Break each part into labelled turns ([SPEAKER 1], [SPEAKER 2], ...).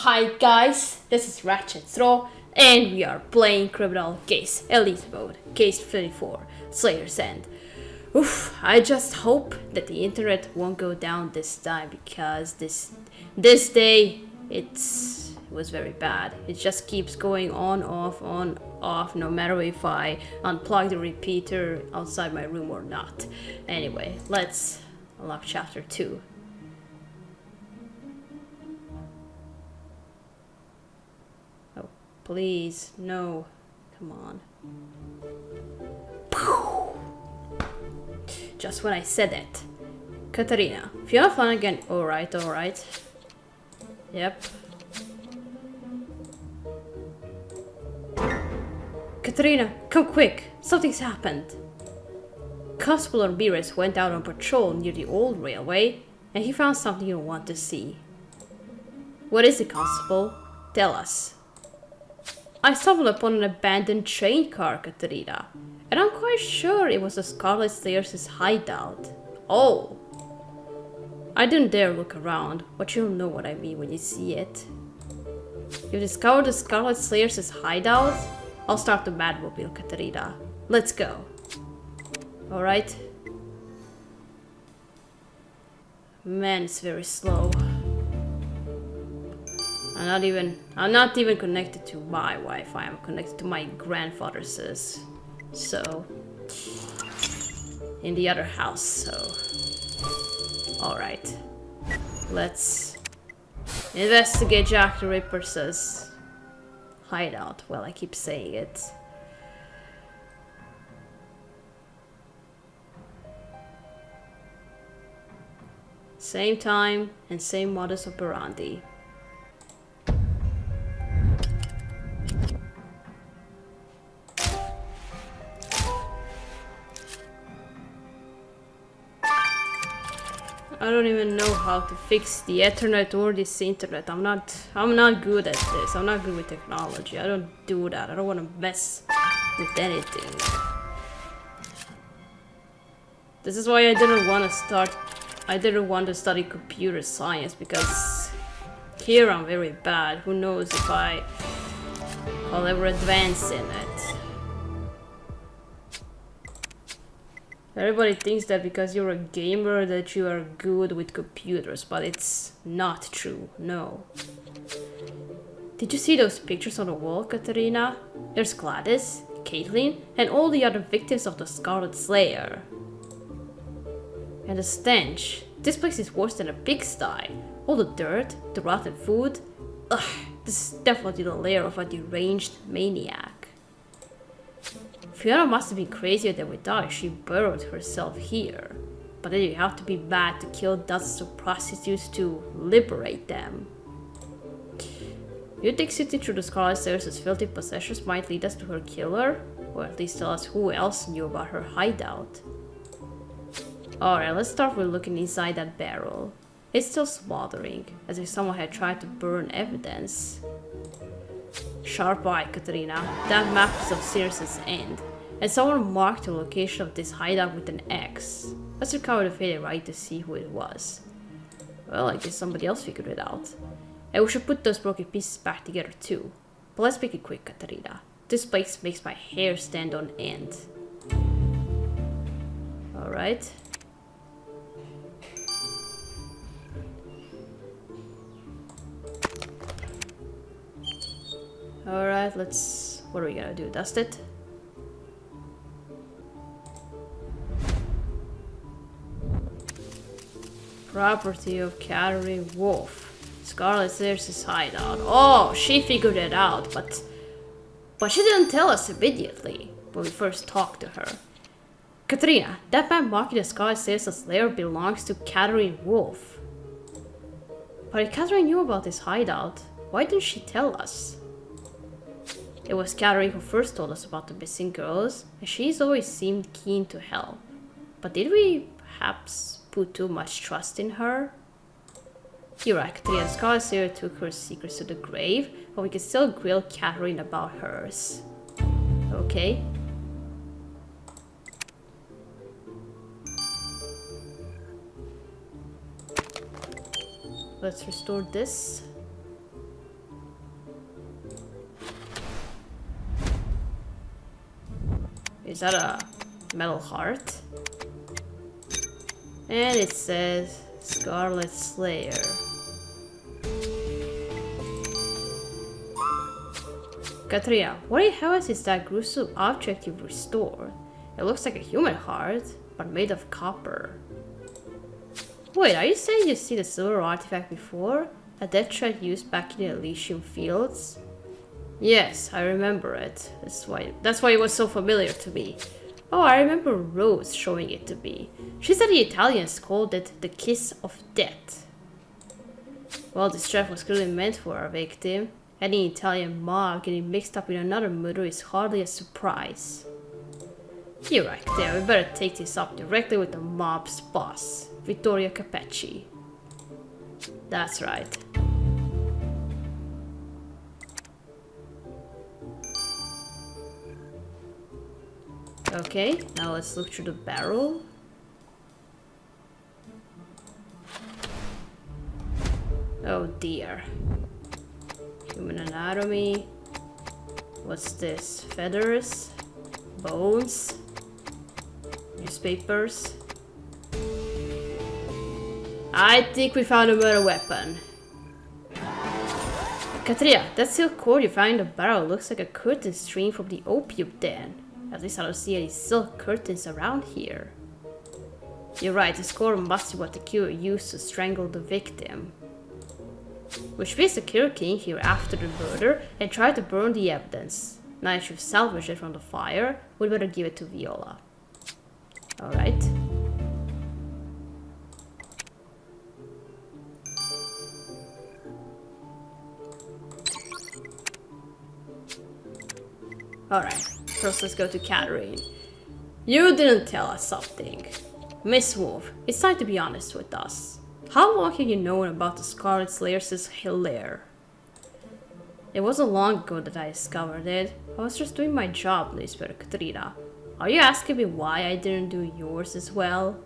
[SPEAKER 1] Hi guys, this is Ratchet Throw, and we are playing Criminal Case Elite Mode, Case 34, Slayer's End. Oof, I just hope that the internet won't go down this time because this day it was very bad. It just keeps going on, off, no matter if I unplug the repeater outside my room or not. Anyway, let's unlock chapter 2. Please, no. Come on. Just when I said it. Katarina. Fiona Flanagan. Alright. Yep. Katarina, come quick. Something's happened. Constable Ramirez went out on patrol near the old railway, and he found something you'll want to see. What is it, Constable? Tell us. I stumbled upon an abandoned train car, Katerina, and I'm quite sure it was the Scarlet Slayers' hideout. Oh! I didn't dare look around, but you'll know what I mean when you see it. You discovered the Scarlet Slayers' hideout? I'll start the Madmobile, Katerina. Let's go. Alright. Man, it's very slow. I'm not even connected to my Wi-Fi. I'm connected to my grandfather's. So, in the other house. So, all right. Let's investigate Jack the Ripper's hideout. Well, I keep saying it. Same time and same modus operandi. I don't even know how to fix the Ethernet or this internet. I'm not good at this. I'm not good with technology. I don't do that. I don't want to mess with anything. This is why I didn't want to study computer science, because here I'm very bad. Who knows if I'll ever advance in it. Everybody thinks that because you're a gamer that you are good with computers, but it's not true, no. Did you see those pictures on the wall, Katerina? There's Gladys, Caitlin, and all the other victims of the Scarlet Slayer. And the stench. This place is worse than a pigsty. All the dirt, the rotten food. Ugh, this is definitely the lair of a deranged maniac. Fiona must have been crazier than we thought if she burrowed herself here. But then you have to be mad to kill dozens of prostitutes to liberate them. You think sifting through the Scarlet Slayers' filthy possessions might lead us to her killer? Or at least tell us who else knew about her hideout. Alright, let's start with looking inside that barrel. It's still smoldering, as if someone had tried to burn evidence. Sharp eye, Katerina. That map is of Sirius's End, and someone marked the location of this hideout with an X. Let's recover the faded right to see who it was. Well, I guess somebody else figured it out. And we should put those broken pieces back together too. But let's make it quick, Katerina. This place makes my hair stand on end. Alright. Alright, what are we gonna do? Dust it? Property of Catherine Wolf. Scarlet Slayers' hideout. Oh, she figured it out, but she didn't tell us immediately when we first talked to her. Katrina, that man marking the Scarlet Slayers' lair belongs to Catherine Wolf. But if Catherine knew about this hideout, why didn't she tell us? It was Catherine who first told us about the missing girls, and she's always seemed keen to help. But did we perhaps put too much trust in her? You're right, Katrina. Scarlet Slayer took her secrets to the grave, but we can still grill Catherine about hers. Okay. Let's restore this. Is that a metal heart? And it says Scarlet Slayer. Katrina, what the hell is that gruesome object you've restored? It looks like a human heart, but made of copper. Wait, are you saying you've seen the silver artifact before? A death threat used back in the Elysium Fields? Yes, I remember it. That's why it was so familiar to me. Oh, I remember Rose showing it to me. She said the Italians called it the kiss of death. Well, this trap was clearly meant for our victim. Any Italian mob getting mixed up in another murder is hardly a surprise. You're right there, we better take this up directly with the mob's boss, Vittorio Capecci. That's right. Okay, now let's look through the barrel. Oh dear. Human anatomy. What's this? Feathers? Bones? Newspapers? I think we found a murder weapon. Katrina, that silk cord you found in the barrel looks like a curtain string from the opium den. At least I don't see any silk curtains around here. You're right, this cord must be what the killer used to strangle the victim. Which means the killer came here after the murder and tried to burn the evidence. Now that you've salvaged it from the fire, we'd better give it to Viola. Alright. Alright, first let's go to Catherine. You didn't tell us something. Miss Wolf, it's time to be honest with us. How long have you known about the Scarlet Slayer's lair? It wasn't long ago that I discovered it. I was just doing my job, Lisbeth Katrina. Are you asking me why I didn't do yours as well?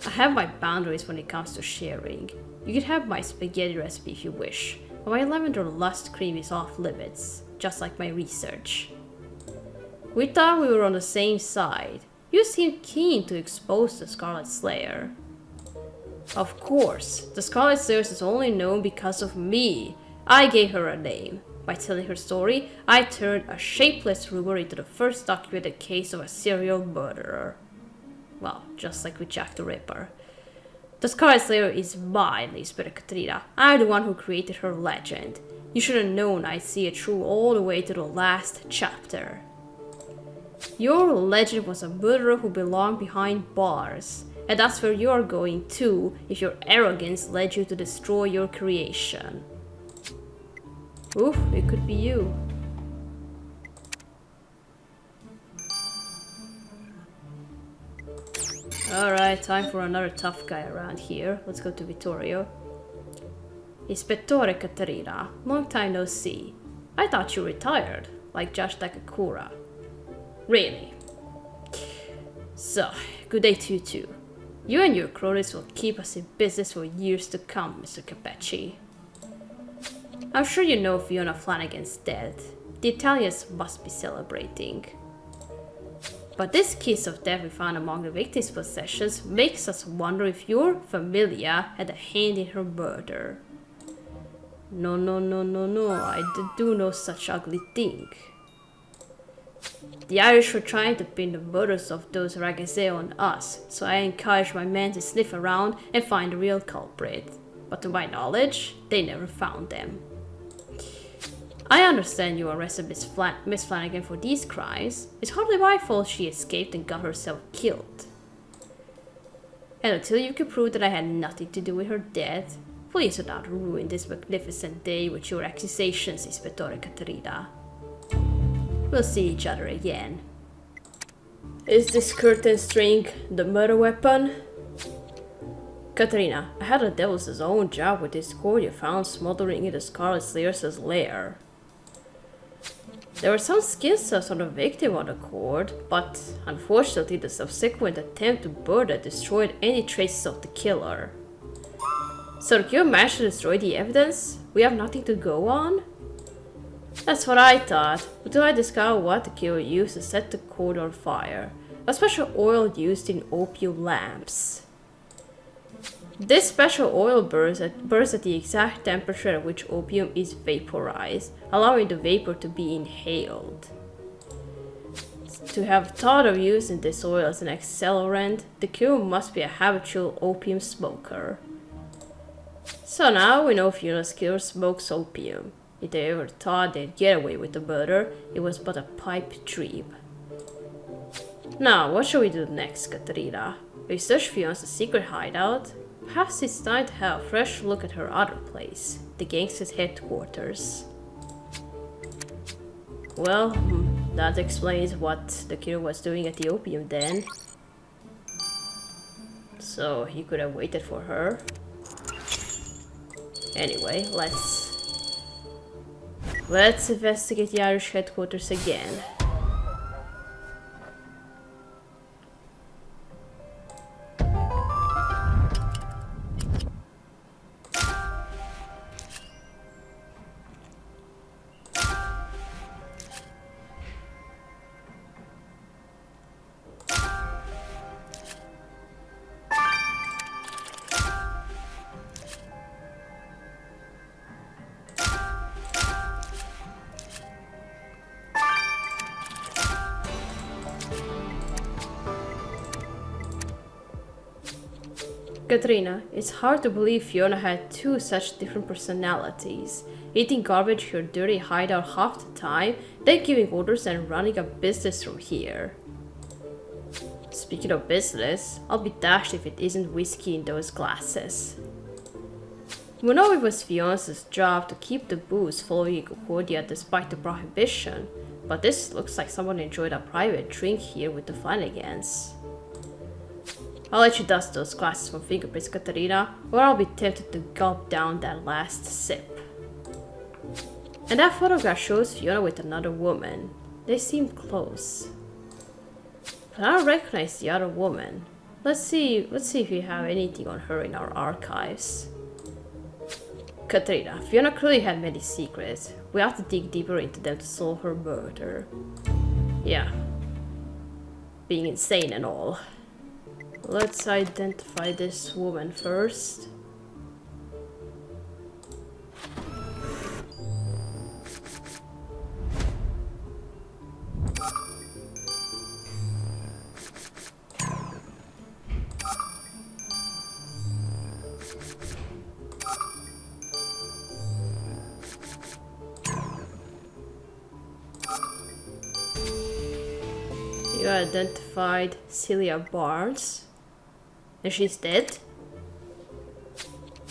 [SPEAKER 1] I have my boundaries when it comes to sharing. You can have my spaghetti recipe if you wish, but my lavender lust cream is off limits, just like my research. We thought we were on the same side. You seemed keen to expose the Scarlet Slayer. Of course, the Scarlet Slayer is only known because of me. I gave her a name. By telling her story, I turned a shapeless rumor into the first documented case of a serial murderer. Well, just like with Jack the Ripper. The Scarlet Slayer is mine, Lisbeth Katrina. I'm the one who created her legend. You should have known I'd see it through all the way to the last chapter. Your legend was a murderer who belonged behind bars. And that's where you're going too, if your arrogance led you to destroy your creation. Oof, it could be you. Alright, time for another tough guy around here. Let's go to Vittorio. Ispettore Caterina, long time no see. I thought you retired, like Josh Takakura. Really? So, good day to you too. You and your cronies will keep us in business for years to come, Mr. Capecci. I'm sure you know Fiona Flanagan's dead. The Italians must be celebrating. But this kiss of death we found among the victim's possessions makes us wonder if your familia had a hand in her murder. No, I did do no such ugly thing. The Irish were trying to pin the murders of those Ragazze on us, so I encouraged my men to sniff around and find the real culprit. But to my knowledge, they never found them. I understand you arrested Miss Flanagan for these crimes. It's hardly my fault she escaped and got herself killed. And until you can prove that I had nothing to do with her death, please do not ruin this magnificent day with your accusations, Ispettore Caterina. We'll see each other again. Is this curtain string the murder weapon? Katerina, I had the devil's own job with this cord you found smoldering in the Scarlet Slayer's lair. There were some skin cells on the victim on the cord, but unfortunately the subsequent attempt to burn it destroyed any traces of the killer. So the killer managed to destroy the evidence? We have nothing to go on? That's what I thought, until I discovered what the killer used to set the code on fire. A special oil used in opium lamps. This special oil burns at the exact temperature at which opium is vaporized, allowing the vapor to be inhaled. To have thought of using this oil as an accelerant, the killer must be a habitual opium smoker. So now we know Fiona's killer smokes opium. If they ever thought they'd get away with the murder, it was but a pipe dream. Now, what shall we do next, Katerina? Research Fiona's secret hideout? Perhaps it's time to have a fresh look at her other place, the gangster's headquarters. Well, that explains what the killer was doing at the opium den. So he could have waited for her. Anyway, let's investigate the Irish headquarters again. Katrina, it's hard to believe Fiona had two such different personalities. Eating garbage in her dirty hideout half the time, then giving orders and running a business from here. Speaking of business, I'll be dashed if it isn't whiskey in those glasses. We know it was Fiona's job to keep the booze flowing in Concordia despite the prohibition, but this looks like someone enjoyed a private drink here with the Flanagans. I'll let you dust those glasses from fingerprints, Katerina, or I'll be tempted to gulp down that last sip. And that photograph shows Fiona with another woman. They seem close. But I don't recognize the other woman. Let's see if we have anything on her in our archives. Katerina, Fiona clearly had many secrets. We have to dig deeper into them to solve her murder. Yeah. Being insane and all. Let's identify this woman first. You identified Celia Barnes. And she's dead.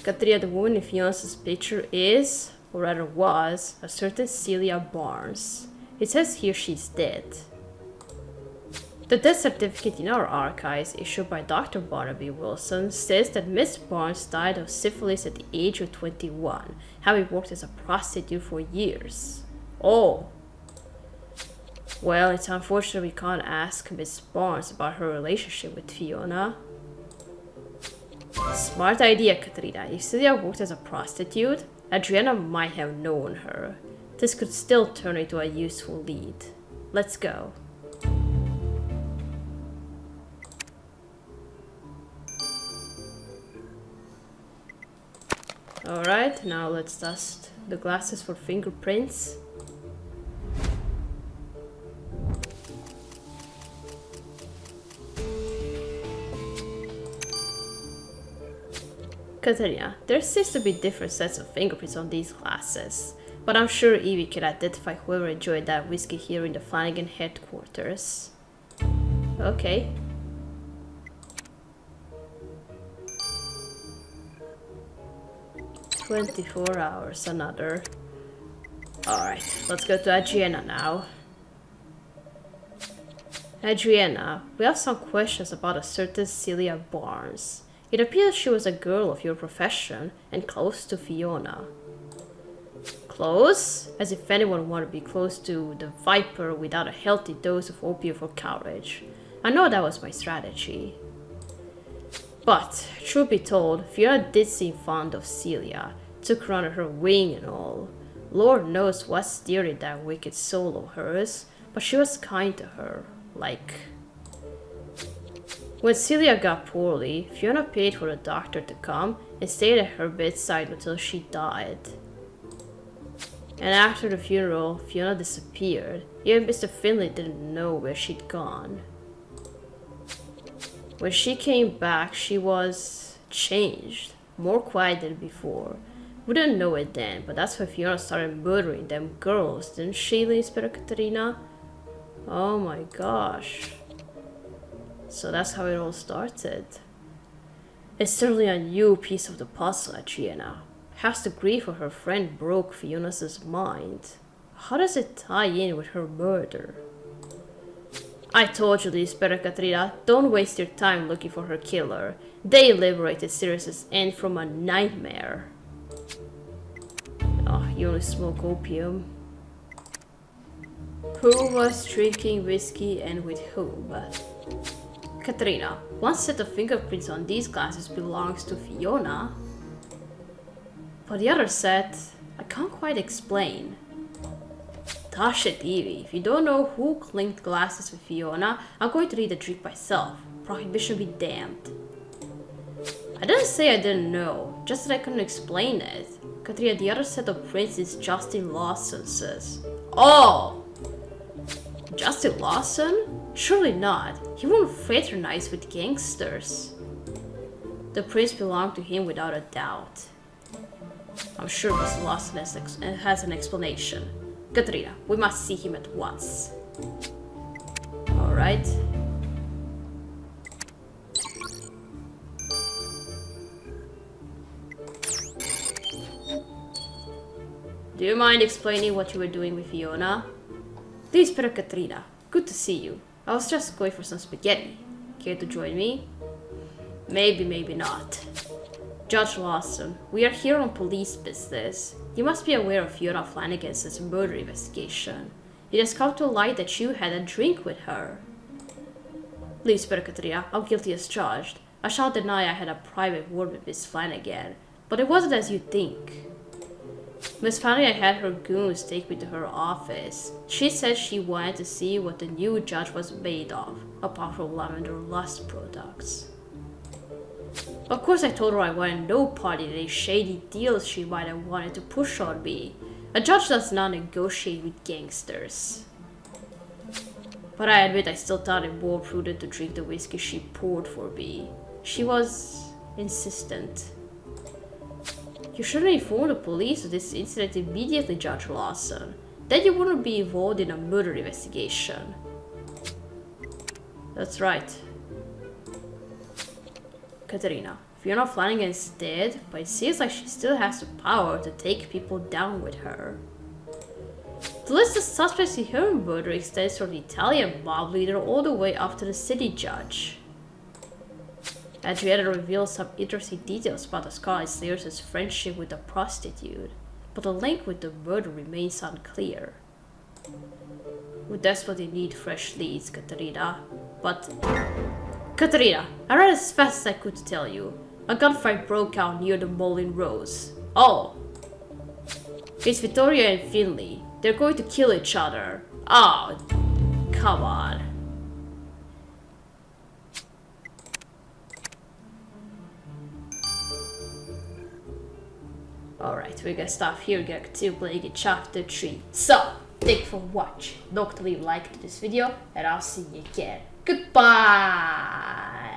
[SPEAKER 1] Katrina, the woman in Fiona's picture is, or rather was, a certain Celia Barnes. It says here she's dead. The death certificate in our archives, issued by Dr. Barnaby Wilson, says that Miss Barnes died of syphilis at the age of 21, having worked as a prostitute for years. Oh. Well, it's unfortunate we can't ask Miss Barnes about her relationship with Fiona. Smart idea, Katrina. If Celia worked as a prostitute, Adriana might have known her. This could still turn into a useful lead. Let's go. Alright, now let's dust the glasses for fingerprints. Katerina, there seems to be different sets of fingerprints on these glasses, but I'm sure Evie can identify whoever enjoyed that whiskey here in the Flanagan headquarters. Okay. "24 hours, another." Alright, let's go to Adriana now. Adriana, we have some questions about a certain Celia Barnes. It appears she was a girl of your profession and close to Fiona. Close? As if anyone wanted to be close to the Viper without a healthy dose of opium for courage. I know that was my strategy. But, truth be told, Fiona did seem fond of Celia, took her under her wing and all. Lord knows what steered that wicked soul of hers, but she was kind to her. Like, when Celia got poorly, Fiona paid for the doctor to come and stayed at her bedside until she died. And after the funeral, Fiona disappeared. Even Mr. Finley didn't know where she'd gone. When she came back, she was changed, more quiet than before. We didn't know it then, but that's when Fiona started murdering them girls, didn't she, Lisbeth Katarina? Oh my gosh. So that's how it all started. It's certainly a new piece of the puzzle, Adriana. How's the grief of her friend broke Fiona's mind? How does it tie in with her murder? I told you, Lisbeth Katrina, don't waste your time looking for her killer. They liberated Sirius's end from a nightmare. Oh, you only smoke opium. Who was drinking whiskey and with whom? Katrina, one set of fingerprints on these glasses belongs to Fiona. But the other set, I can't quite explain. Dash it, Evie. If you don't know who clinked glasses with Fiona, I'm going to read the drink myself. Prohibition be damned. I didn't say I didn't know, just that I couldn't explain it. Katrina, the other set of prints is Justin Lawson's. Oh! Justin Lawson? Surely not. He won't fraternize with gangsters. The prints belong to him without a doubt. I'm sure Mr. Lawson has an explanation. Katrina, we must see him at once. Alright. Do you mind explaining what you were doing with Fiona? Lisbeth Katrina, good to see you. I was just going for some spaghetti. Care to join me? Maybe, maybe not. Judge Lawson, we are here on police business. You must be aware of Fiona Flanagan's murder investigation. It has come to light that you had a drink with her. Lisbeth Katrina, I'm guilty as charged. I shall deny I had a private word with Miss Flanagan, but it wasn't as you think. Miss Flanagan had her goons take me to her office. She said she wanted to see what the new judge was made of, apart from Lavender Lust products. Of course I told her I wanted no part in any shady deals she might have wanted to push on me. A judge does not negotiate with gangsters. But I admit I still thought it more prudent to drink the whiskey she poured for me. She was insistent. You should have informed the police of this incident immediately, Judge Lawson. Then you wouldn't be involved in a murder investigation. That's right. Katerina, Fiona Flanagan is dead, but it seems like she still has the power to take people down with her. The list of suspects in her murder extends from the Italian mob leader all the way up to the city judge. Adriana reveals some interesting details about the Scarlet Slayer's friendship with a prostitute, but the link with the murder remains unclear. We desperately need fresh leads, Katerina. But... Katerina, I ran as fast as I could to tell you. A gunfight broke out near the Mullen Rose. Oh! It's Victoria and Finley. They're going to kill each other. Oh, come on. Alright, we're gonna stop here, gonna continue playing in chapter 3. So, thank you for watching. Don't leave a like to this video, and I'll see you again. Goodbye!